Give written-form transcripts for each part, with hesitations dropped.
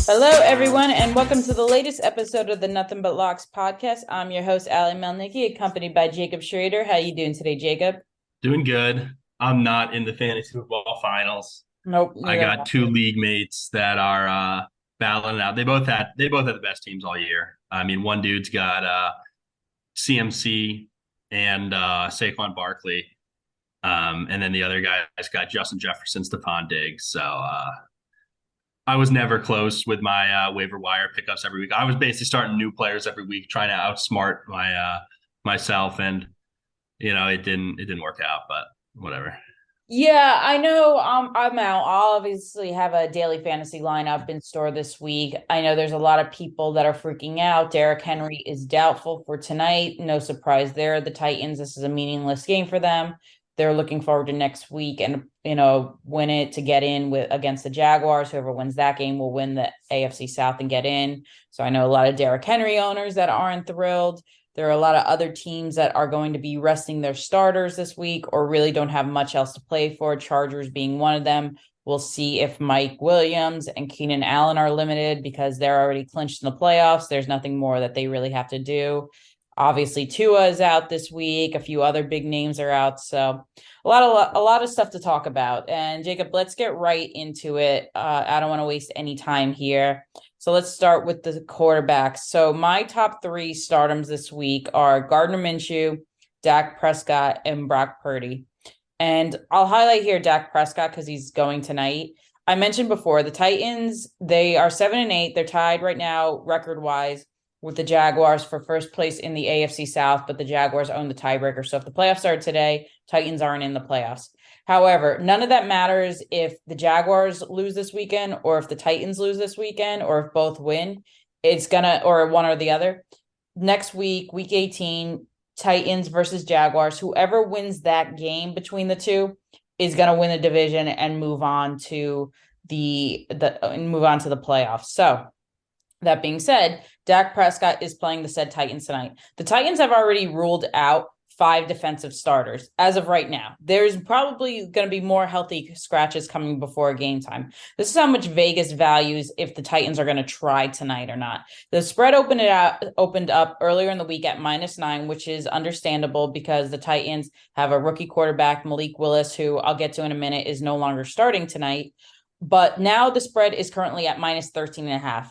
Hello, everyone, and welcome to the latest episode of the Nothing But Locks podcast. I'm your host, Ali Melnicki, accompanied by Jacob Schrader. How you doing today, Jacob? Doing good. I'm not in the fantasy football finals. Nope, I neither. got two league mates that are battling it out. They both had the best teams all year. I mean, one dude's got CMC and Saquon Barkley. And then the other guy's got Justin Jefferson, Stephon Diggs. So I was never close with my waiver wire pickups every week. I was basically starting new players every week, trying to outsmart myself, and it didn't work out, but whatever. Yeah, I know. I'm out. I'll obviously have a daily fantasy lineup in store this week. I know there's a lot of people that are freaking out. Derrick Henry is doubtful for tonight. No surprise there. The Titans, this is a meaningless game for them. They're looking forward to next week and win it to get in with against the Jaguars. Whoever wins that game will win the AFC South and get in. So I know a lot of Derrick Henry owners that aren't thrilled. There are a lot of other teams that are going to be resting their starters this week or really don't have much else to play for, Chargers being one of them. We'll see if Mike Williams and Keenan Allen are limited because they're already clinched in the playoffs. There's nothing more that they really have to do. Obviously, Tua is out this week. A few other big names are out. So a lot of stuff to talk about. And Jacob, let's get right into it. I don't want to waste any time here. So let's start with the quarterbacks. So my top three stardoms this week are Gardner Minshew, Dak Prescott, and Brock Purdy. And I'll highlight here Dak Prescott because he's going tonight. I mentioned before the Titans, they are 7-8. They're tied right now, record wise, with the Jaguars for first place in the AFC South, but the Jaguars own the tiebreaker. So if the playoffs start today, Titans aren't in the playoffs. However, none of that matters if the Jaguars lose this weekend or if the Titans lose this weekend or if both win. It's gonna, or one or the other. Next week, week 18, Titans versus Jaguars. Whoever wins that game between the two is gonna win the division and move on to the playoffs. So that being said, Dak Prescott is playing the said Titans tonight. The Titans have already ruled out 5 defensive starters as of right now. There's probably going to be more healthy scratches coming before game time. This is how much Vegas values if the Titans are going to try tonight or not. The spread opened up earlier in the week at -9, which is understandable because the Titans have a rookie quarterback, Malik Willis, who I'll get to in a minute, is no longer starting tonight. But now the spread is currently at -13.5.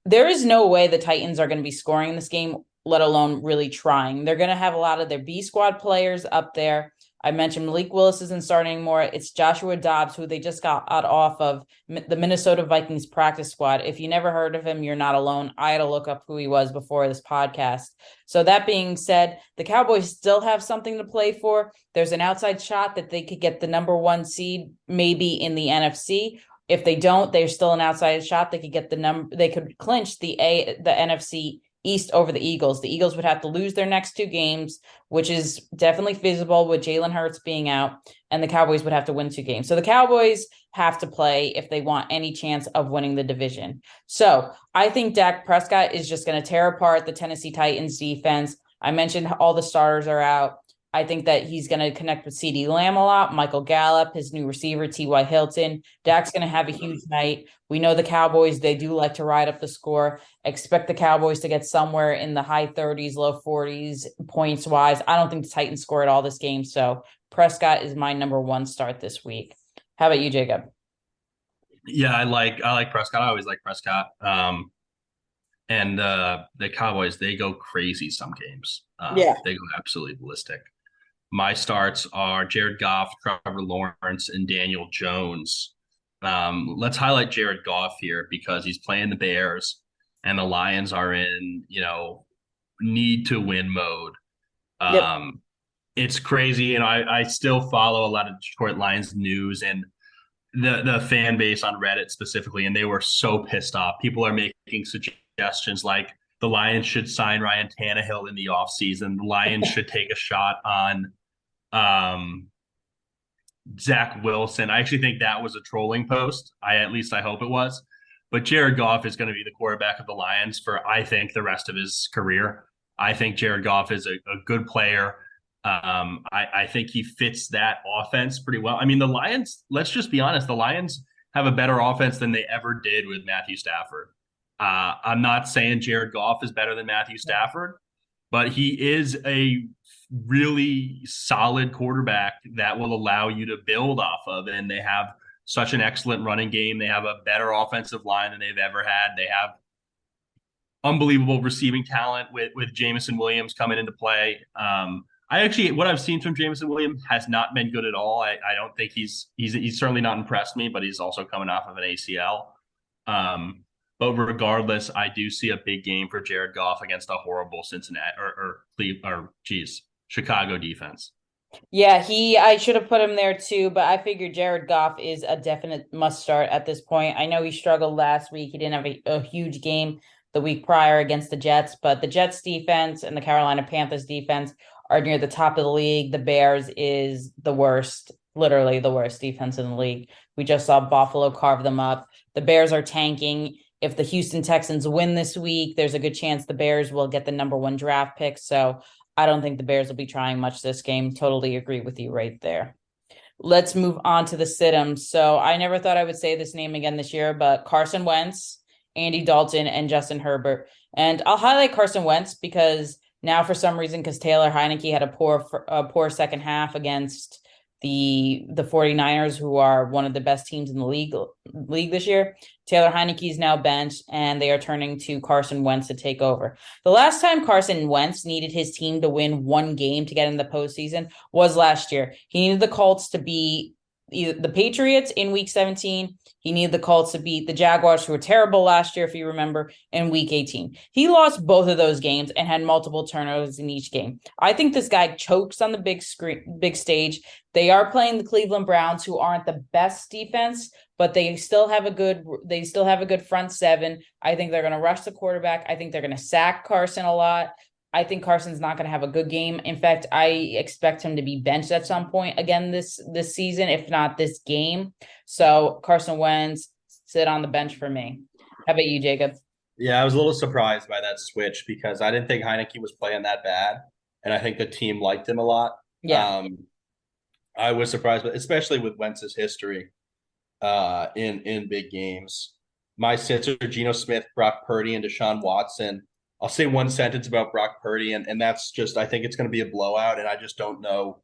There is no way the Titans are going to be scoring in this game, let alone really trying. They're going to have a lot of their B squad players up there. I mentioned Malik Willis isn't starting anymore. It's Joshua Dobbs, who they just got out off of the Minnesota Vikings practice squad. If you never heard of him, you're not alone. I had to look up who he was before this podcast. So that being said, the Cowboys still have something to play for. There's an outside shot that they could get the number 1 seed, maybe in the NFC. If they don't, they're still an outside shot. They could get the number. They could clinch the NFC East over the Eagles. The Eagles would have to lose their next 2 games, which is definitely feasible with Jalen Hurts being out, and the Cowboys would have to win 2 games. So the Cowboys have to play if they want any chance of winning the division. So I think Dak Prescott is just going to tear apart the Tennessee Titans defense. I mentioned all the starters are out. I think that he's going to connect with CeeDee Lamb a lot, Michael Gallup, his new receiver, T.Y. Hilton. Dak's going to have a huge night. We know the Cowboys, they do like to ride up the score. Expect the Cowboys to get somewhere in the high 30s, low 40s points wise. I don't think the Titans score at all this game. So Prescott is my number 1 start this week. How about you, Jacob? Yeah, I like Prescott. I always like Prescott. And the Cowboys, they go crazy some games. Yeah. They go absolutely ballistic. My starts are Jared Goff, Trevor Lawrence, and Daniel Jones. Let's highlight Jared Goff here because he's playing the Bears and the Lions are in, need to win mode. Yep. It's crazy. I still follow a lot of Detroit Lions news and the fan base on Reddit specifically, and they were so pissed off. People are making suggestions like the Lions should sign Ryan Tannehill in the offseason. The Lions should take a shot on Zach Wilson. I actually think that was a trolling post. At least I hope it was. But Jared Goff is going to be the quarterback of the Lions for, I think, the rest of his career. I think Jared Goff is a good player. I think he fits that offense pretty well. I mean, the Lions, let's just be honest, the Lions have a better offense than they ever did with Matthew Stafford. I'm not saying Jared Goff is better than Matthew Stafford, but he is a really solid quarterback that will allow you to build off of. And they have such an excellent running game. They have a better offensive line than they've ever had. They have unbelievable receiving talent with Jameson Williams coming into play. I actually, what I've seen from Jameson Williams has not been good at all. I don't think he's certainly not impressed me, but he's also coming off of an ACL. But regardless, I do see a big game for Jared Goff against a horrible Cincinnati Chicago defense. Yeah, I should have put him there too, but I figured Jared Goff is a definite must start at this point. I know he struggled last week. He didn't have a huge game the week prior against the Jets, but the Jets defense and the Carolina Panthers defense are near the top of the league. The Bears is the worst, literally the worst defense in the league. We just saw Buffalo carve them up. The Bears are tanking. If the Houston Texans win this week, there's a good chance the Bears will get the number 1 draft pick. So I don't think the Bears will be trying much this game. Totally agree with you right there. Let's move on to the sit-ems. So I never thought I would say this name again this year, but Carson Wentz, Andy Dalton, and Justin Herbert. And I'll highlight Carson Wentz because now for some reason, because Taylor Heineke had a poor second half against the 49ers, who are one of the best teams in the league this year. Taylor Heineke is now benched, and they are turning to Carson Wentz to take over. The last time Carson Wentz needed his team to win one game to get in the postseason was last year. He needed the Colts to beat the Patriots in week 17. He needed the Colts to beat the Jaguars, who were terrible last year, if you remember, in week 18. He lost both of those games and had multiple turnovers in each game. I think this guy chokes on the big stage. They are playing the Cleveland Browns, who aren't the best defense, but they still have a good front seven. I think they're going to rush the quarterback. I think they're going to sack Carson a lot. I think Carson's not going to have a good game. In fact, I expect him to be benched at some point again this season, if not this game. So Carson Wentz, sit on the bench for me. How about you, Jacob? Yeah, I was a little surprised by that switch because I didn't think Heineke was playing that bad, and I think the team liked him a lot. Yeah. I was surprised, but especially with Wentz's history in big games. My sits are Geno Smith, Brock Purdy, and Deshaun Watson. I'll say one sentence about Brock Purdy, and that's just I think it's going to be a blowout, and I just don't know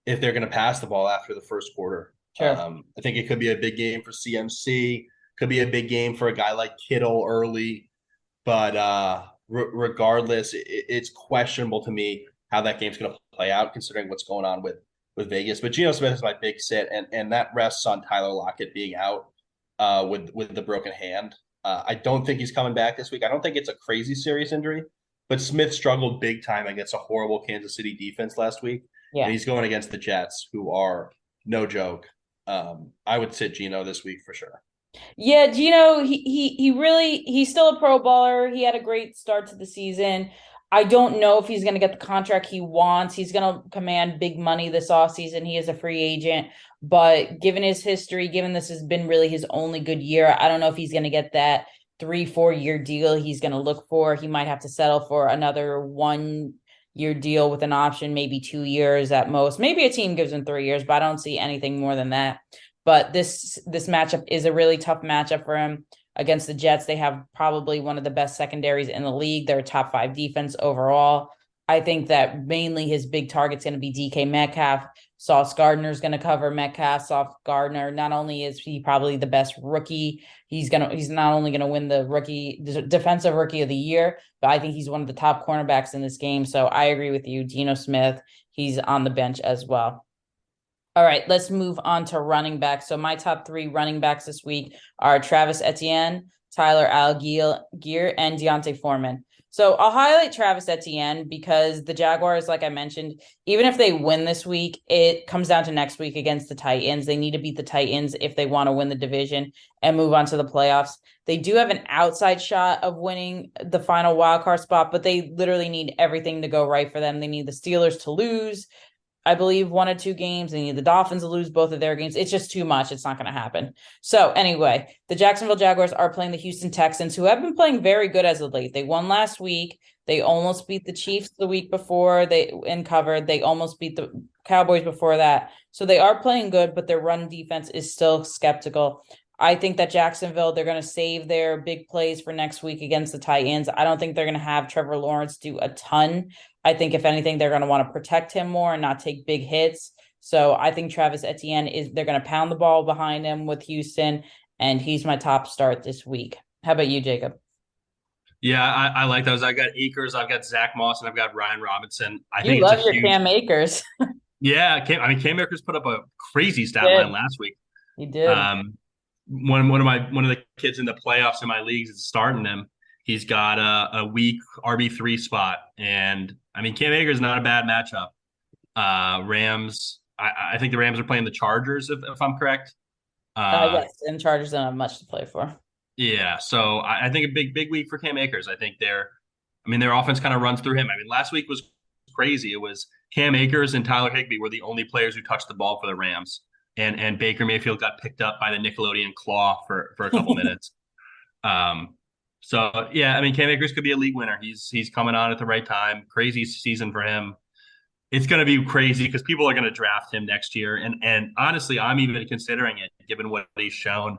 if they're going to pass the ball after the first quarter. Sure. I think it could be a big game for CMC, could be a big game for a guy like Kittle early, but regardless, it's questionable to me how that game's going to play out considering what's going on with Vegas. But Geno Smith is my big sit, and that rests on Tyler Lockett being out with the broken hand. I don't think he's coming back this week. I don't think it's a crazy serious injury, but Smith struggled big time against a horrible Kansas City defense last week. Yeah. And he's going against the Jets, who are no joke. I would sit Geno this week for sure. Yeah, Gino, he's still a pro baller. He had a great start to the season. I don't know if he's going to get the contract he wants. He's going to command big money this offseason. He is a free agent, but given his history, given this has been really his only good year, I don't know if he's going to get that 3-4 year deal he's going to look for. He might have to settle for another 1 year deal with an option, maybe 2 years at most. Maybe a team gives him 3 years, but I don't see anything more than that. But this matchup is a really tough matchup for him against the Jets. They have probably one of the best secondaries in the league. They're a top 5 defense overall. I think that mainly his big target's going to be DK Metcalf. Sauce Gardner's going to cover Metcalf. Sauce Gardner, not only is he probably the best rookie, he's not only going to win the defensive rookie of the year, but I think he's one of the top cornerbacks in this game. So I agree with you. Geno Smith, he's on the bench as well. All right, let's move on to running backs. So my top 3 running backs this week are Travis Etienne, Tyler Algier, and Deontay Foreman. So I'll highlight Travis Etienne because the Jaguars, like I mentioned, even if they win this week, it comes down to next week against the Titans. They need to beat the Titans if they want to win the division and move on to the playoffs. They do have an outside shot of winning the final wildcard spot, but they literally need everything to go right for them. They need the Steelers to lose, I believe, 1 or 2 games. They need the Dolphins to lose both of their games. It's just too much. It's not going to happen. So anyway, the Jacksonville Jaguars are playing the Houston Texans, who have been playing very good as of late. They won last week. They almost beat the Chiefs the week before and covered. They almost beat the Cowboys before that. So they are playing good, but their run defense is still skeptical. I think that Jacksonville, they're going to save their big plays for next week against the Titans. I don't think they're going to have Trevor Lawrence do a ton. I think if anything, they're going to want to protect him more and not take big hits. So I think Travis Etienne they're going to pound the ball behind him with Houston, and he's my top start this week. How about you, Jacob? Yeah, I like those. I got Akers, I've got Zach Moss, and I've got Ryan Robinson. I You think it's a love your huge. Cam Akers. Yeah, Cam Akers put up a crazy stat line Did. last week. You did. Um, one of the kids in the playoffs in my leagues is starting him. He's got a weak RB3 spot, and I mean Cam Akers is not a bad matchup. Rams. I think the Rams are playing the Chargers, if I'm correct. Yes, and Chargers don't have much to play for. Yeah, so I think a big week for Cam Akers. I think I mean, their offense kind of runs through him. I mean, last week was crazy. It was Cam Akers and Tyler Higbee were the only players who touched the ball for the Rams, and Baker Mayfield got picked up by the Nickelodeon claw for a couple minutes. So yeah, I mean, Cam Akers could be a league winner. He's coming on at the right time. Crazy season for him. It's going to be crazy because people are going to draft him next year, and honestly, I'm even considering it given what he's shown.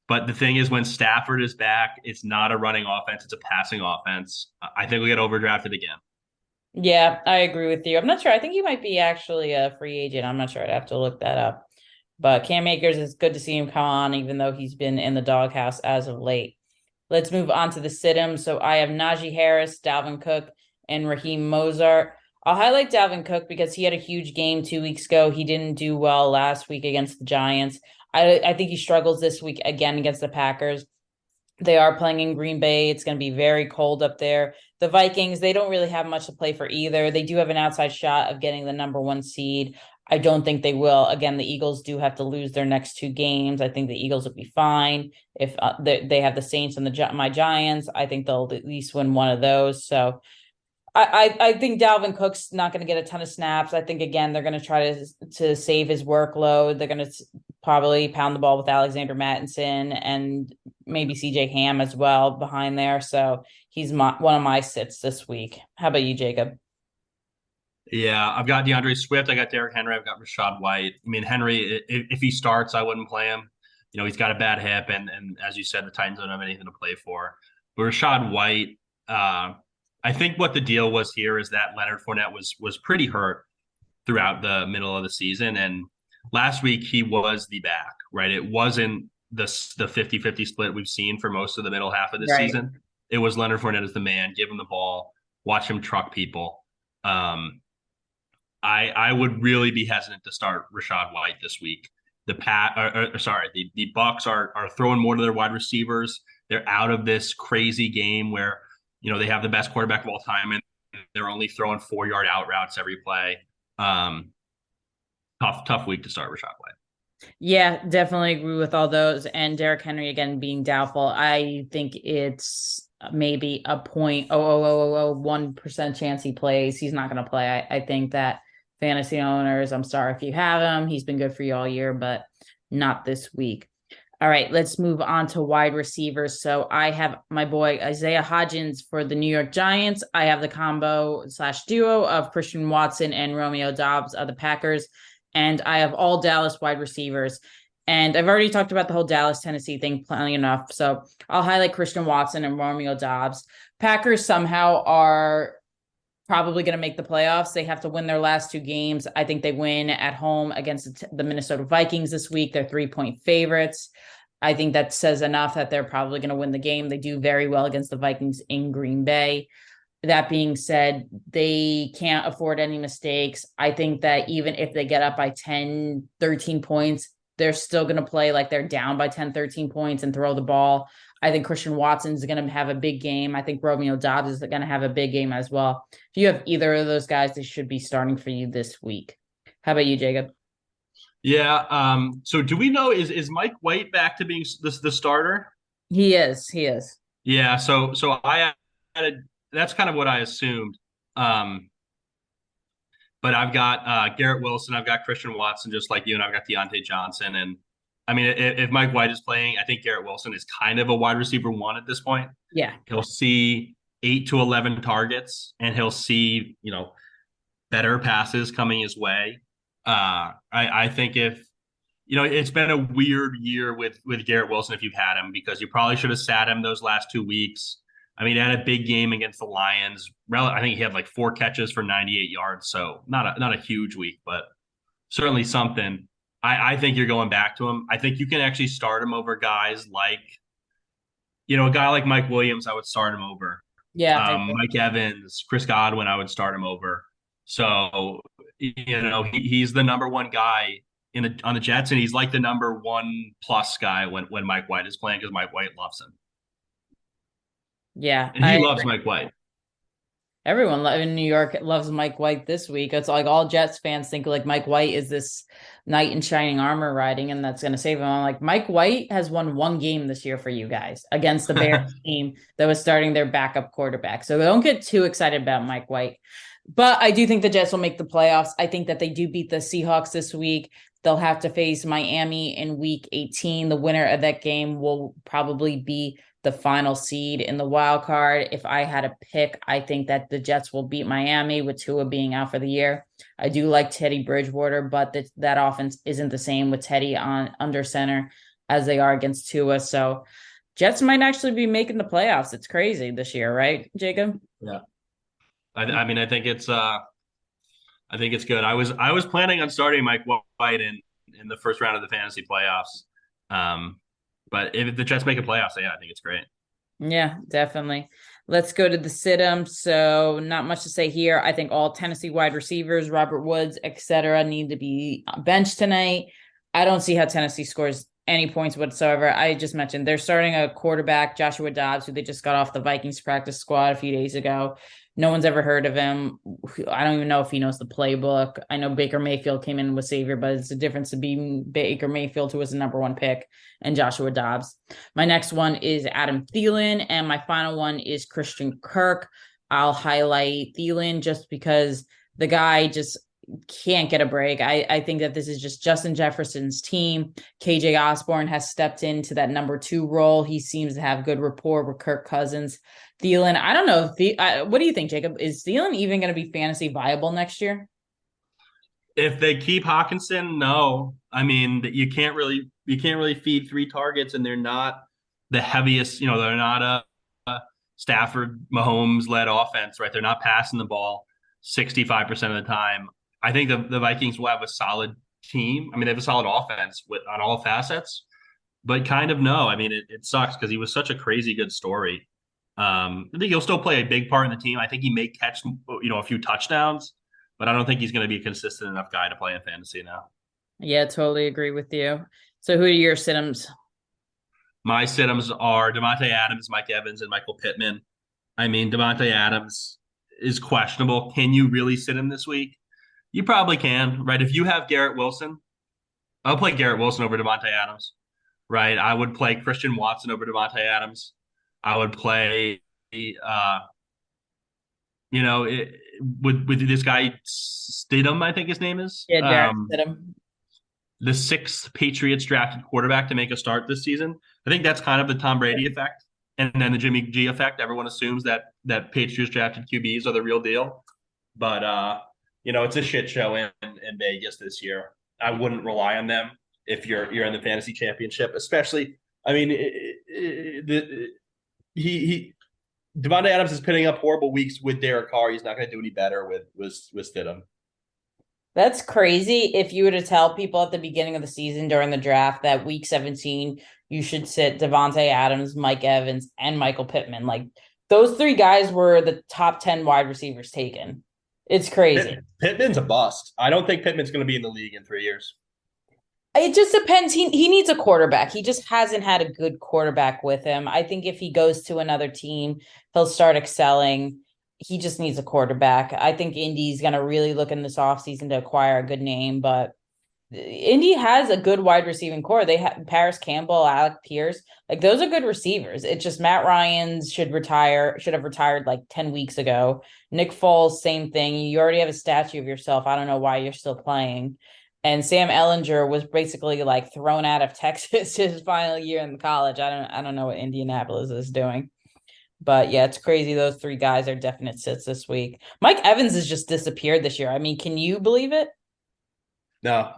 But the thing is, when Stafford is back, it's not a running offense; it's a passing offense. I think we get overdrafted again. Yeah, I agree with you. I'm not sure. I think he might be actually a free agent. I'm not sure. I'd have to look that up. But Cam Akers, is good to see him come on, even though he's been in the doghouse as of late. Let's move on to the sit-em. So I have Najee Harris, Dalvin Cook, and Raheem Mozart. I'll highlight Dalvin Cook because he had a huge game 2 weeks ago. He didn't do well last week against the Giants. I think he struggles this week again against the Packers. They are playing in Green Bay. It's going to be very cold up there. The Vikings, they don't really have much to play for either. They do have an outside shot of getting the number 1 seed. I don't think they will. Again, the Eagles do have to lose their next 2 games. I think the Eagles will be fine. If they have the Saints and my Giants, I think they'll at least win one of those. So I think Dalvin Cook's not going to get a ton of snaps. I think again they're going to try to save his workload. They're going to probably pound the ball with Alexander Mattinson and maybe CJ Ham as well behind there. So he's one of my sits this week. How about you, Jacob? Yeah, I've got DeAndre Swift. I got Derrick Henry. I've got Rashad White. I mean, Henry, if he starts, I wouldn't play him. You know, he's got a bad hip, and as you said, the Titans don't have anything to play for. But Rashad White, I think what the deal was here is that Leonard Fournette was pretty hurt throughout the middle of the season, and last week he was the back, right? It wasn't the 50-50 split we've seen for most of the middle half of the Right. season. It was Leonard Fournette as the man, give him the ball, watch him truck people. I would really be hesitant to start Rashad White this week. The Bucks are throwing more to their wide receivers. They're out of this crazy game where they have the best quarterback of all time and they're only throwing 4-yard out routes every play. Tough week to start Rashad White. Yeah, definitely agree with all those. And Derrick Henry again being doubtful. I think it's maybe a 0.00001% chance he plays. He's not going to play. I think that fantasy owners, I'm sorry if you have him. He's been good for you all year, but not this week. All right, let's move on to wide receivers. So I have my boy Isaiah Hodgins for the New York Giants. I have the combo/duo of Christian Watson and Romeo Doubs of the Packers. And I have all Dallas wide receivers. And I've already talked about the whole Dallas-Tennessee thing plenty enough. So I'll highlight Christian Watson and Romeo Doubs. Packers somehow are probably going to make the playoffs. They have to win their last 2 games. I think they win at home against the Minnesota Vikings this week. They're 3-point favorites. I think that says enough that they're probably going to win the game. They do very well against the Vikings in Green Bay. That being said, they can't afford any mistakes. I think that even if they get up by 10, 13 points, they're still going to play like they're down by 10, 13 points and throw the ball. I think Christian Watson's going to have a big game. I think Romeo Doubs is going to have a big game as well. If you have either of those guys, they should be starting for you this week. How about you, Jacob? Yeah. So do we know is Mike White back to being the starter? He is. He is. Yeah. So I added. That's kind of what I assumed. But I've got Garrett Wilson, I've got Christian Watson, just like you, and I've got Deontay Johnson. And I mean, if Mike White is playing, I think Garrett Wilson is kind of a wide receiver 1 at this point. Yeah. He'll see 8 to 11 targets, and he'll see better passes coming his way. I think if it's been a weird year with Garrett Wilson if you've had him, because you probably should have sat him those last 2 weeks. I mean, he had a big game against the Lions. I think he had like 4 catches for 98 yards, so not a huge week, but certainly something. I think you're going back to him. I think you can actually start him over guys like, a guy like Mike Williams. I would start him over. Yeah, I agree. Mike Evans, Chris Godwin. I would start him over. So he's the number one guy on the Jets, and he's like the number one plus guy when Mike White is playing, because Mike White loves him, Yeah, and he loves Mike White. everyone in New York loves Mike White this week. It's like all Jets fans think like Mike White is this knight in shining armor riding, and that's going to save him. I'm like, Mike White has won one game this year for you guys against the Bears team that was starting their backup quarterback. So don't get too excited about Mike White. But I do think the Jets will make the playoffs. I think that they do beat the Seahawks this week. They'll have to face Miami in week 18. The winner of that game will probably be the final seed in the wild card. If I had a pick, I think that the Jets will beat Miami with Tua being out for the year. I do like Teddy Bridgewater, but that offense isn't the same with Teddy on under center as they are against Tua. So Jets might actually be making the playoffs. It's crazy this year, right, Jacob? Yeah. I mean, I think it's good. I was planning on starting Mike White in the first round of the fantasy playoffs. But if the Jets make a playoffs, yeah, I think it's great. Yeah, definitely. Let's go to the sit-em. So not much to say here. I think all Tennessee wide receivers, Robert Woods, etc., need to be benched tonight. I don't see how Tennessee scores any points whatsoever. I just mentioned they're starting a quarterback, Joshua Dobbs, who they just got off the Vikings practice squad a few days ago. No one's ever heard of him. I don't even know if he knows the playbook. I know Baker Mayfield came in with Savior, but it's a difference to being Baker Mayfield, who was the number one pick, and Joshua Dobbs. My next one is Adam Thielen, and my final one is Christian Kirk. I'll highlight Thielen just because the guy just can't get a break. I think that this is just Justin Jefferson's team. KJ Osborne has stepped into that number 2 role. He seems to have good rapport with Kirk Cousins. Thielen, I don't know. What do you think, Jacob? Is Thielen even going to be fantasy viable next year? If they keep Hawkinson, no. I mean, you can't really feed 3 targets, and they're not the heaviest. They're not a Stafford Mahomes led offense, right? They're not passing the ball 65% of the time. I think the Vikings will have a solid team. I mean, they have a solid offense on all facets, but kind of no. I mean, it sucks because he was such a crazy good story. I think he'll still play a big part in the team. I think he may catch, a few touchdowns, but I don't think he's going to be a consistent enough guy to play in fantasy now. Yeah, totally agree with you. So who are your sit-ems? My sit-ems are Devontae Adams, Mike Evans, and Michael Pittman. I mean, Devontae Adams is questionable. Can you really sit him this week? You probably can, right? If you have Garrett Wilson, I'll play Garrett Wilson over Devontae Adams, right? I would play Christian Watson over Devontae Adams. I would play, with this guy Stidham, I think his name is. Yeah, Jared Stidham. The 6th Patriots drafted quarterback to make a start this season. I think that's kind of the Tom Brady effect, and then the Jimmy G effect. Everyone assumes that Patriots drafted QBs are the real deal, but it's a shit show in Vegas this year. I wouldn't rely on them if you're in the fantasy championship, especially. I mean, Devontae Adams is pitting up horrible weeks with Derek Carr. He's not going to do any better with Stidham. That's crazy. If you were to tell people at the beginning of the season during the draft that week 17, you should sit Devontae Adams, Mike Evans, and Michael Pittman. Like those 3 guys were the top 10 wide receivers taken. It's crazy. Pittman's a bust. I don't think Pittman's going to be in the league in 3 years. It just depends. He needs a quarterback. He just hasn't had a good quarterback with him. I think if he goes to another team, he'll start excelling. He just needs a quarterback. I think Indy's going to really look in this offseason to acquire a good name, but Indy has a good wide receiving core. They have Paris Campbell, Alec Pierce. Like those are good receivers. It's just Matt Ryan should have retired like 10 weeks ago. Nick Foles, same thing. You already have a statue of yourself. I don't know why you're still playing. And Sam Ellinger was basically like thrown out of Texas his final year in college. I don't know what Indianapolis is doing. But yeah, it's crazy. Those 3 guys are definite sits this week. Mike Evans has just disappeared this year. I mean, can you believe it? No,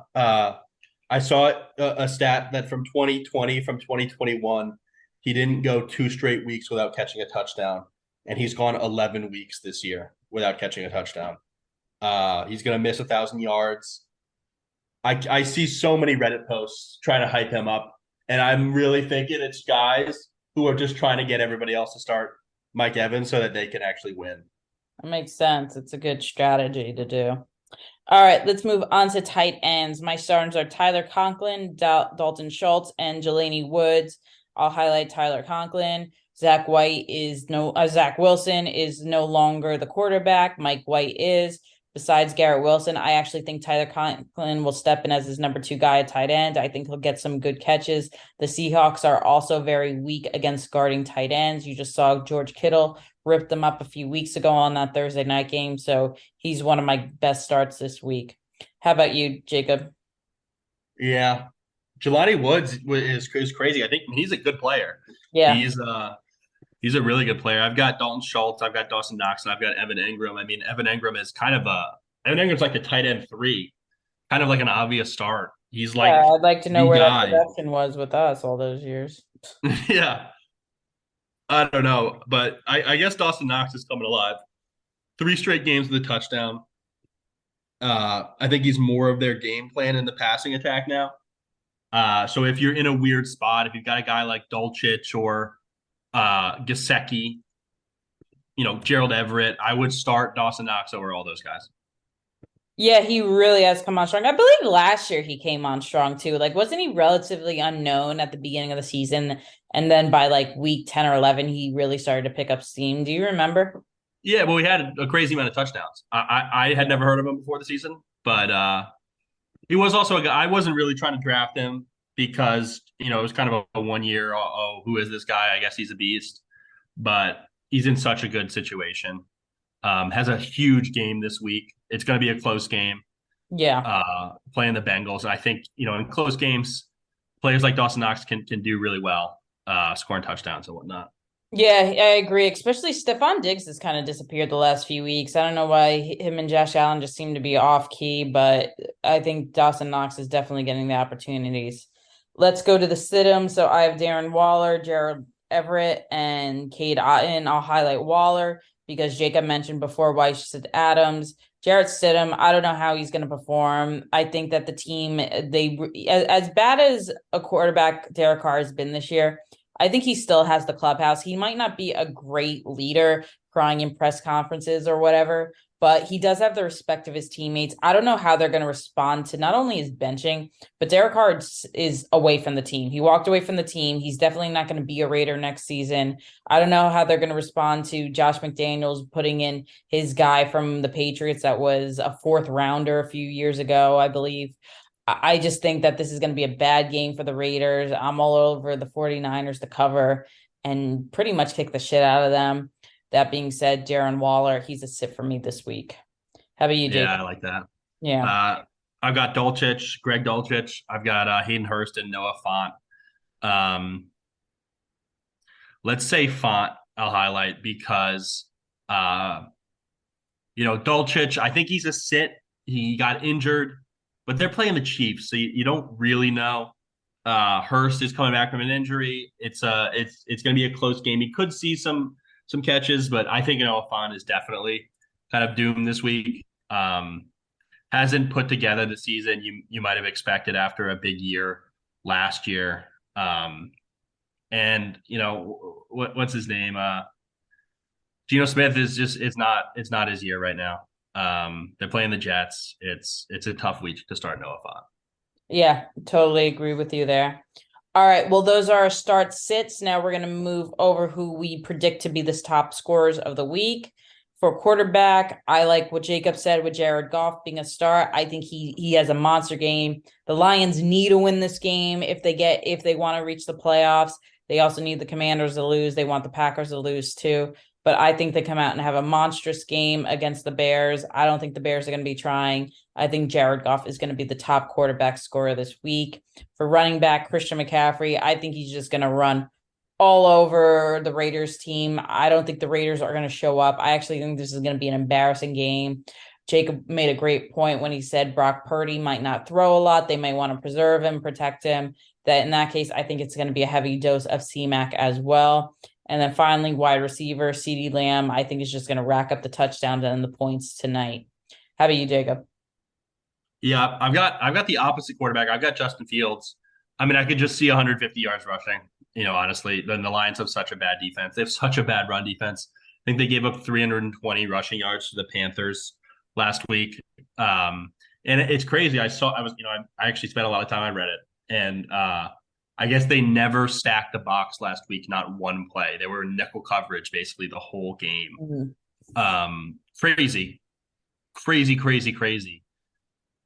I saw a stat that from 2020, from 2021, he didn't go 2 straight weeks without catching a touchdown, and he's gone 11 weeks this year without catching a touchdown. He's gonna miss 1,000 yards. I see so many Reddit posts trying to hype him up, and I'm really thinking it's guys who are just trying to get everybody else to start Mike Evans so that they can actually win. That makes sense. It's a good strategy to do. All right, let's move on to tight ends. My starters are Tyler Conklin, Dalton Schultz, and Jelani Woods. I'll highlight Tyler Conklin. Zach Wilson is no longer the quarterback. Mike White is. Besides Garrett Wilson, I actually think Tyler Conklin will step in as his number 2 guy at tight end. I think he'll get some good catches. The Seahawks are also very weak against guarding tight ends. You just saw George Kittle ripped them up a few weeks ago on that Thursday night game. So he's one of my best starts this week. How about you, Jacob? Yeah, Jelani Woods is crazy. I think he's a good player. Yeah. He's a really good player. I've got Dalton Schultz, I've got Dawson Knox, and I've got Evan Ingram. I mean, Evan Ingram's like a tight end 3, kind of like an obvious start. He's like I'd like to know the where that guy. production was with us all those years. Yeah, I don't know, but I guess Dawson Knox is coming alive. 3 straight games with a touchdown. I think he's more of their game plan in the passing attack now. So if you're in a weird spot, if you've got a guy like Dulcich or Gasecki, Gerald Everett, I would start Dawson Knox over all those guys. Yeah, he really has come on strong. I believe last year he came on strong too. Like, wasn't he relatively unknown at the beginning of the season? And then by like week 10 or 11, he really started to pick up steam. Do you remember? Yeah, well, we had a crazy amount of touchdowns. I had never heard of him before the season, but he was also a guy. I wasn't really trying to draft him because it was kind of a 1 year. Oh, who is this guy? I guess he's a beast, but he's in such a good situation. Has a huge game this week. It's going to be a close game. Yeah. Playing the Bengals, and I think in close games, players like Dawson Knox can do really well, scoring touchdowns and whatnot. Yeah, I agree. Especially Stephon Diggs has kind of disappeared the last few weeks. I don't know why him and Josh Allen just seem to be off key, but I think Dawson Knox is definitely getting the opportunities. Let's go to the sit-em. So I have Darren Waller, Gerald Everett, and Cade Otton. I'll highlight Waller because Jacob mentioned before why she said Adams. Jarrett Stidham, I don't know how he's going to perform. I think that the team, as bad as a quarterback Derek Carr has been this year, I think he still has the clubhouse. He might not be a great leader crying in press conferences or whatever, but he does have the respect of his teammates. I don't know how they're going to respond to not only his benching, but Derek Carr is away from the team. He walked away from the team. He's definitely not going to be a Raider next season. I don't know how they're going to respond to Josh McDaniels putting in his guy from the Patriots that was a 4th rounder a few years ago, I believe. I just think that this is going to be a bad game for the Raiders. I'm all over the 49ers to cover and pretty much kick the shit out of them. That being said, Darren Waller, he's a sit for me this week. How about you, Jake? Yeah, I like that. Yeah. I've got Greg Dulcich. I've got Hayden Hurst and Noah Fant. Let's say Font I'll highlight because Dulcich, I think he's a sit. He got injured, but they're playing the Chiefs, so you don't really know. Hurst is coming back from an injury. It's going to be a close game. He could see some catches, but I think Noah Font is definitely kind of doomed this week. Hasn't put together the season you might have expected after a big year last year. And what's his name? Geno Smith it's not his year right now. They're playing the Jets. It's a tough week to start Noah Fant. Yeah, totally agree with you there. All right, well, those are our start sits. Now we're going to move over who we predict to be the top scorers of the week. For quarterback, I like what Jacob said with Jared Goff being a star. I think he has a monster game. The Lions need to win this game if they want to reach the playoffs. They also need the Commanders to lose. They want the Packers to lose too. But I think they come out and have a monstrous game against the Bears. I don't think the Bears are going to be trying. I think Jared Goff is going to be the top quarterback scorer this week. For running back, Christian McCaffrey, I think he's just going to run all over the Raiders team. I don't think the Raiders are going to show up. I actually think this is going to be an embarrassing game. Jacob made a great point when he said Brock Purdy might not throw a lot. They may want to preserve him, protect him. That in that case, I think it's going to be a heavy dose of C-Mac as well. And then finally, wide receiver, CeeDee Lamb, I think is just going to rack up the touchdowns and the points tonight. How about you, Jacob? Yeah, I've got the opposite quarterback. I've got Justin Fields. I mean, I could just see 150 yards rushing. Honestly, then the Lions have such a bad defense. They have such a bad run defense. I think they gave up 320 rushing yards to the Panthers last week. And it's crazy. I actually spent a lot of time on Reddit, and I guess they never stacked the box last week, not one play. They were in nickel coverage basically the whole game. Crazy, crazy, crazy, crazy.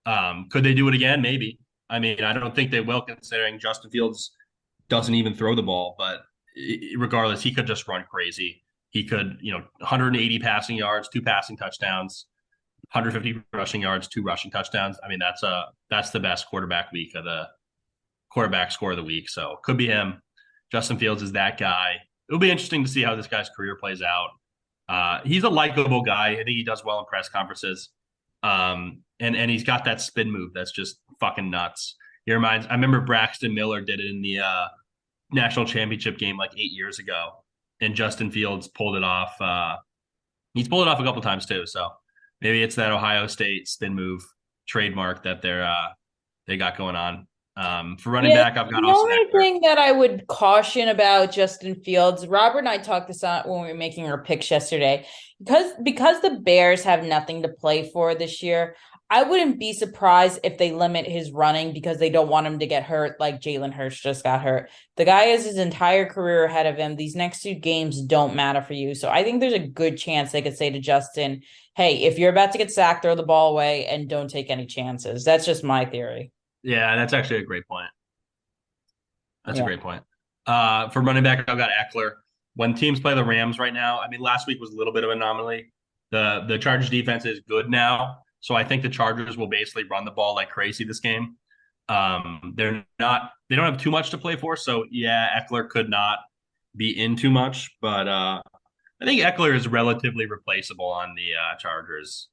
Could they do it again? Maybe. I mean, I don't think they will, considering Justin Fields doesn't even throw the ball. But regardless, he could just run crazy. He could, 180 passing yards, 2 passing touchdowns, 150 rushing yards, 2 rushing touchdowns. I mean, that's the best quarterback score of the week. So could be him. Justin Fields is that guy. It'll be interesting to see how this guy's career plays out. He's a likable guy. I think he does well in press conferences. And he's got that spin move that's just fucking nuts. I remember Braxton Miller did it in the national championship game like 8 years ago, and Justin Fields pulled it off. He's pulled it off a couple times too. So maybe it's that Ohio State spin move trademark that they got going on. For running back, I've got the only thing that I would caution about Justin Fields. Robert and I talked this out when we were making our picks yesterday, because the Bears have nothing to play for this year. I wouldn't be surprised if they limit his running because they don't want him to get hurt like Jalen Hurts just got hurt. The guy has his entire career ahead of him. These next 2 games don't matter for you. So I think there's a good chance they could say to Justin, hey, if you're about to get sacked, throw the ball away and don't take any chances. That's just my theory. Yeah, that's actually a great point. That's a great point. For running back, I've got Eckler. When teams play the Rams right now, I mean, last week was a little bit of an anomaly. The Chargers defense is good now. So I think the Chargers will basically run the ball like crazy this game. They don't have too much to play for. So yeah, Eckler could not be in too much, but I think Eckler is relatively replaceable on the Chargers.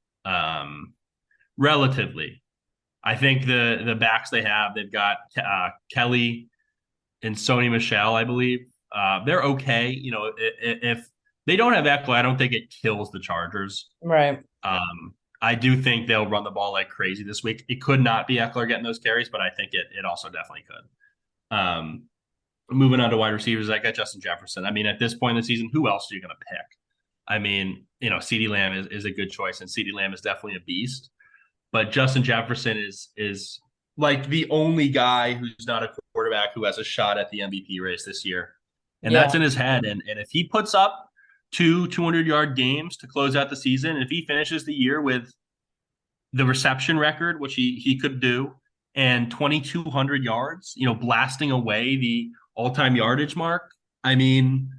Relatively. I think the backs they have, they've got Kelly and Sony Michel, I believe. They're okay. If they don't have Eckler, I don't think it kills the Chargers. Right. I do think they'll run the ball like crazy this week. It could not be Eckler getting those carries, but I think it also definitely could. Moving on to wide receivers, I got Justin Jefferson. I mean, at this point in the season, who else are you going to pick? I mean, CeeDee Lamb is a good choice, and CeeDee Lamb is definitely a beast. But Justin Jefferson is like the only guy who's not a quarterback who has a shot at the MVP race this year. And that's in his head. And if he puts up 2 200-yard games to close out the season, if he finishes the year with the reception record, which he could do, and 2,200 yards, blasting away the all-time yardage mark, I mean,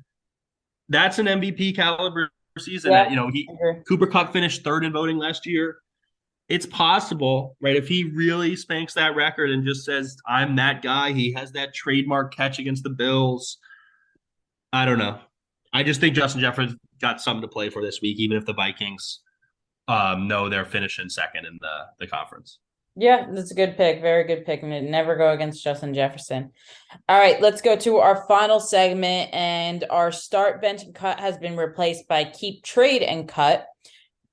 that's an MVP caliber season. Yeah, Cooper Kupp finished 3rd in voting last year. It's possible, right? If he really spanks that record and just says, I'm that guy, he has that trademark catch against the Bills. I don't know. I just think Justin Jefferson got something to play for this week, even if the Vikings know they're finishing 2nd in the conference. Yeah, that's a good pick. Very good pick. And never go against Justin Jefferson. All right, let's go to our final segment. And our start, bench, and cut has been replaced by keep, trade, and cut.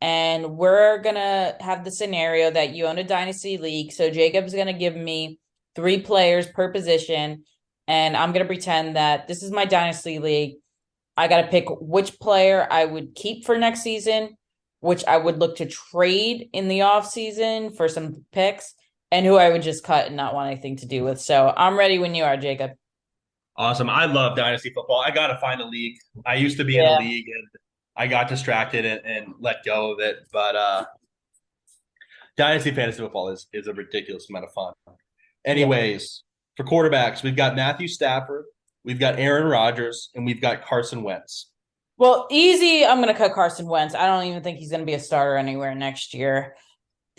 And we're going to have the scenario that you own a dynasty league. So Jacob's going to give me 3 players per position. And I'm going to pretend that this is my dynasty league. I got to pick which player I would keep for next season, which I would look to trade in the offseason for some picks, and who I would just cut and not want anything to do with. So I'm ready when you are, Jacob. Awesome. I love dynasty football. I got to find a league. I used to be in a league, and I got distracted and let go of it. But dynasty fantasy football is a ridiculous amount of fun. Anyways, for quarterbacks, we've got Matthew Stafford, we've got Aaron Rodgers, and we've got Carson Wentz. Well, easy. I'm going to cut Carson Wentz. I don't even think he's going to be a starter anywhere next year.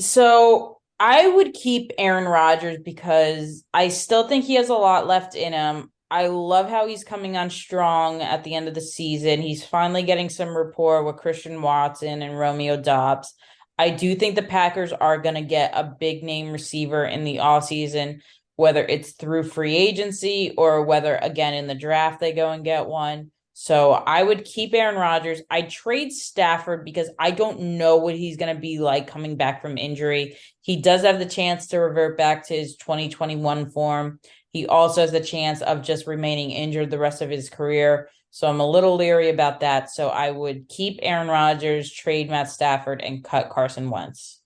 So I would keep Aaron Rodgers because I still think he has a lot left in him. I love how he's coming on strong at the end of the season. He's finally getting some rapport with Christian Watson and Romeo Dobbs. I do think the Packers are going to get a big name receiver in the offseason, whether it's through free agency or whether, again, in the draft they go and get one. So I would keep Aaron Rodgers. I trade Stafford because I don't know what he's going to be like coming back from injury. He does have the chance to revert back to his 2021 form. He also has the chance of just remaining injured the rest of his career. So I'm a little leery about that. So I would keep Aaron Rodgers, trade Matt Stafford, and cut Carson Wentz.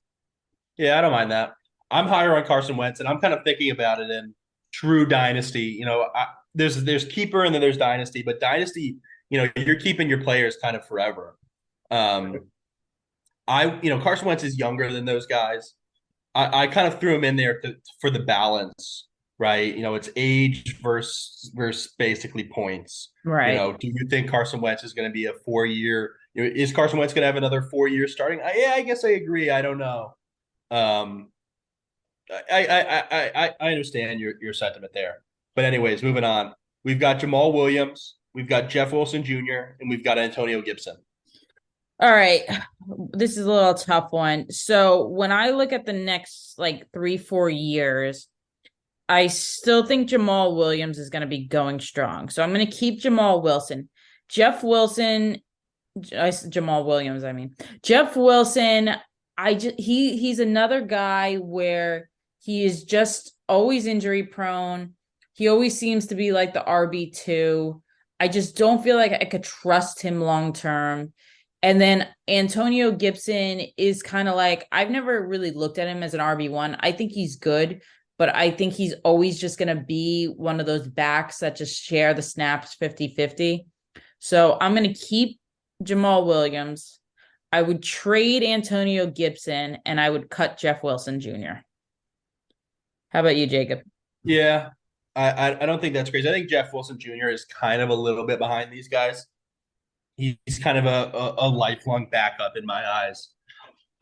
Yeah, I don't mind that. I'm higher on Carson Wentz, and I'm kind of thinking about it in true dynasty. There's keeper and then there's dynasty, but dynasty, you're keeping your players kind of forever. Um, Carson Wentz is younger than those guys. I kind of threw him in there for the balance, right? It's age versus basically points. Right. Do you think Carson Wentz is going to be a 4 year? Is Carson Wentz going to have another 4 years starting? Yeah, I guess I agree. I don't know. Um, I understand your sentiment there. But anyways, moving on. We've got Jamal Williams, we've got Jeff Wilson Jr., and we've got Antonio Gibson. All right. This is a little tough one. So when I look at the next like 3-4 years, I still think Jamal Williams is going to be going strong. So I'm going to keep Jamal Wilson. Jeff Wilson, Jamal Williams, I mean. Jeff Wilson, he's another guy where he is just always injury prone. He always seems to be like the RB2. I just don't feel like I could trust him long term. And then Antonio Gibson is kind of like, I've never really looked at him as an RB1. I think he's good, but I think he's always just going to be one of those backs that just share the snaps 50-50. So I'm going to keep Jamal Williams. I would trade Antonio Gibson and I would cut Jeff Wilson Jr. How about you, Jacob? Yeah, I don't think that's crazy. I think Jeff Wilson Jr. is kind of a little bit behind these guys. He's kind of a lifelong backup in my eyes.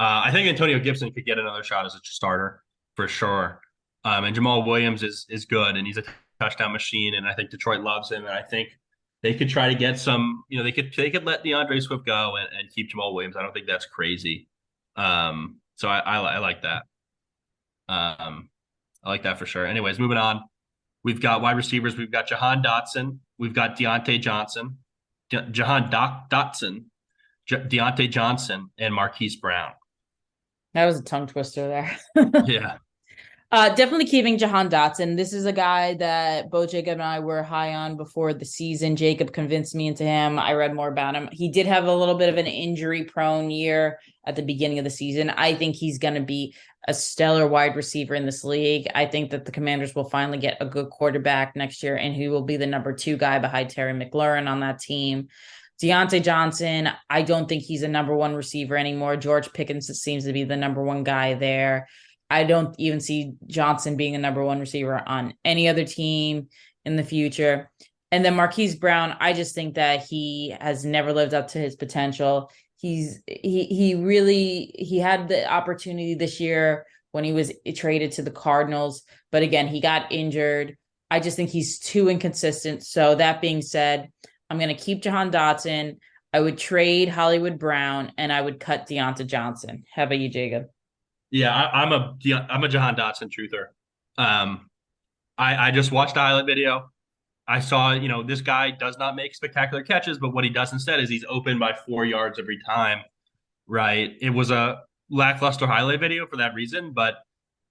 I think Antonio Gibson could get another shot as a starter for sure. And Jamal Williams is good, and he's a touchdown machine, and I think Detroit loves him, and I think they could try to get some. They could let DeAndre Swift go and keep Jamal Williams. I don't think that's crazy. So I like that. I like that for sure. Anyways, moving on. We've got wide receivers. We've got Jahan Dotson. We've got Deontay Johnson. Dotson, Deontay Johnson, and Marquise Brown. That was a tongue twister there. Yeah. Definitely keeping Jahan Dotson. This is a guy that both Jacob and I were high on before the season. Jacob convinced me into him. I read more about him. He did have a little bit of an injury-prone year at the beginning of the season. I think he's going to be a stellar wide receiver in this league. I think that the Commanders will finally get a good quarterback next year, and he will be the number 2 guy behind Terry McLaurin on that team. Deontay Johnson, I don't think he's a number 1 receiver anymore. George Pickens seems to be the number 1 guy there. I don't even see Johnson being a number 1 receiver on any other team in the future. And then Marquise Brown, I just think that he has never lived up to his potential. He had the opportunity this year when he was traded to the Cardinals, but again, he got injured. I just think he's too inconsistent. So that being said, I'm going to keep Jahan Dotson. I would trade Hollywood Brown, and I would cut Deontay Johnson. How about you, Jacob? Yeah, I'm a Jahan Dotson truther. I just watched the highlight video. I saw, this guy does not make spectacular catches, but what he does instead is he's open by 4 yards every time, right? It was a lackluster highlight video for that reason, but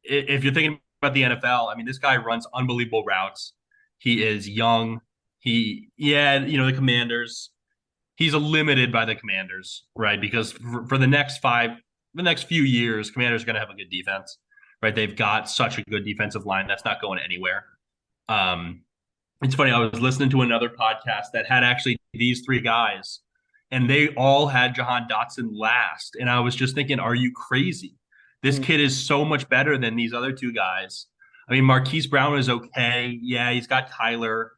if you're thinking about the NFL, I mean, this guy runs unbelievable routes. He is young. The Commanders, he's limited by the Commanders, right? Because for the next few years, Commanders are going to have a good defense, right? They've got such a good defensive line that's not going anywhere. It's funny. I was listening to another podcast that had actually these 3 guys, and they all had Jahan Dotson last. And I was just thinking, are you crazy? This kid is so much better than these other 2 guys. I mean, Marquise Brown is okay. Yeah, he's got Kyler,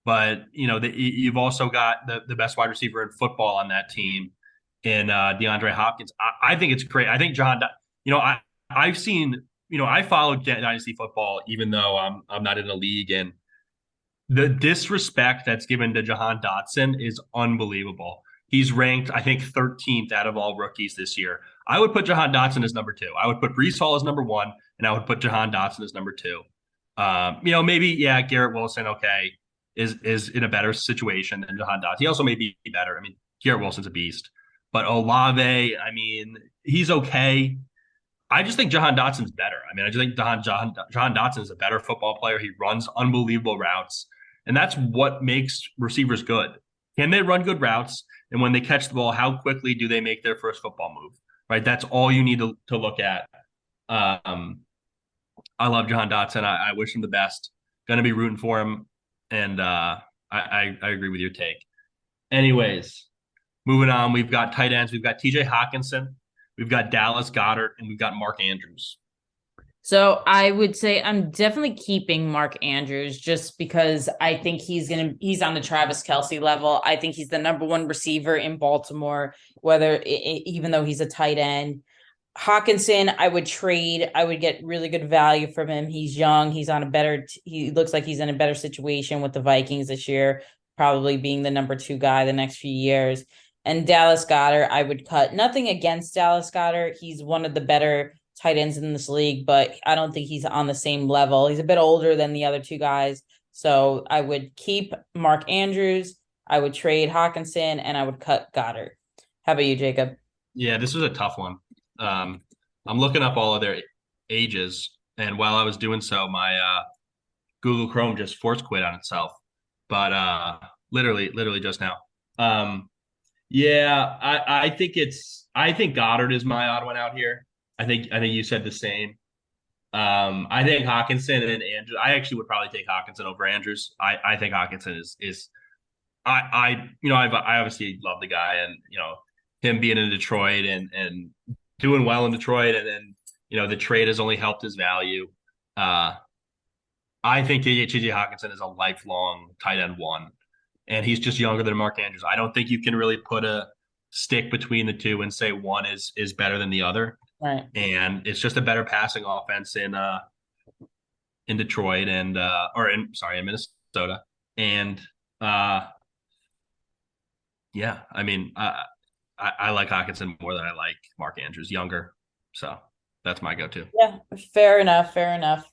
but you've also got the best wide receiver in football on that team in DeAndre Hopkins. I think it's great. I think I've seen, I followed Dynasty football, even though I'm not in the league, and the disrespect that's given to Jahan Dotson is unbelievable. He's ranked, I think, 13th out of all rookies this year. I would put Jahan Dotson as number two. I would put Breece Hall as number one, and I would put Jahan Dotson as number two. Maybe yeah, Garrett Wilson, okay, is in a better situation than Jahan Dotson. He also may be better. I mean, Garrett Wilson's a beast, but Olave, I mean, he's okay. I just think Jahan Dotson's better. I mean, I just think Jahan Dotson is a better football player. He runs unbelievable routes, and that's what makes receivers good. Can they run good routes? And when they catch the ball, how quickly do they make their first football move? Right, that's all you need to look at. Um, I love Jahan Dotson. I wish him the best. Going to be rooting for him, and I agree with your take. Anyways, moving on, we've got tight ends. We've got T.J. Hawkinson. We've got Dallas Goedert, and we've got Mark Andrews. So I would say I'm definitely keeping Mark Andrews just because I think he's on the Travis Kelce level. I think he's the number one receiver in Baltimore, even though he's a tight end. Hawkinson, I would trade. I would get really good value from him. He's young. He looks like he's in a better situation with the Vikings this year, probably being the number two guy the next few years. And Dallas Goedert, I would cut. Nothing against Dallas Goedert. He's one of the better tight ends in this league, but I don't think he's on the same level. He's a bit older than the other two guys. So I would keep Mark Andrews. I would trade Hawkinson, and I would cut Goddard. How about you, Jacob? Yeah, this was a tough one. I'm looking up all of their ages, and while I was doing so, my Google Chrome just force quit on itself. But literally just now. Yeah, I think Goddard is my odd one out here. I think you said the same. I think Hawkinson and Andrews. I actually would probably take Hawkinson over Andrews. I think Hawkinson is I obviously love the guy, and him being in Detroit and doing well in Detroit, and then the trade has only helped his value. I think T.J. Hawkinson is a lifelong tight end one, and he's just younger than Mark Andrews. I don't think you can really put a stick between the two and say one is better than the other. Right. And it's just a better passing offense in Detroit and in Minnesota. And yeah, I mean, I like Hawkinson more than I like Mark Andrews, younger. So that's my go-to. Yeah, fair enough. Fair enough.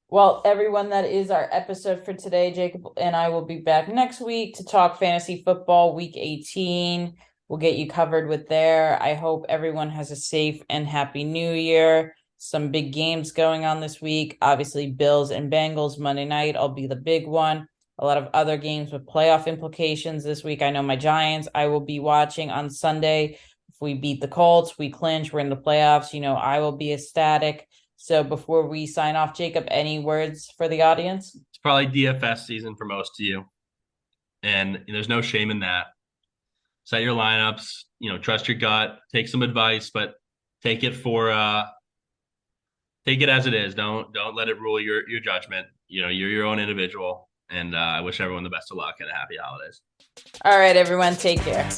Well, everyone, that is our episode for today. Jacob and I will be back next week to talk fantasy football week 18. We'll get you covered with there. I hope everyone has a safe and happy new year. Some big games going on this week. Obviously, Bills and Bengals Monday night. I'll be the big one. A lot of other games with playoff implications this week. I know my Giants, I will be watching on Sunday. If we beat the Colts, we clinch, we're in the playoffs. I will be ecstatic. So before we sign off, Jacob, any words for the audience? It's probably DFS season for most of you. And there's no shame in that. Set your lineups, trust your gut, take some advice, but take it as it is. Don't let it rule your judgment. You're your own individual. And I wish everyone the best of luck and a happy holidays. All right, everyone, take care.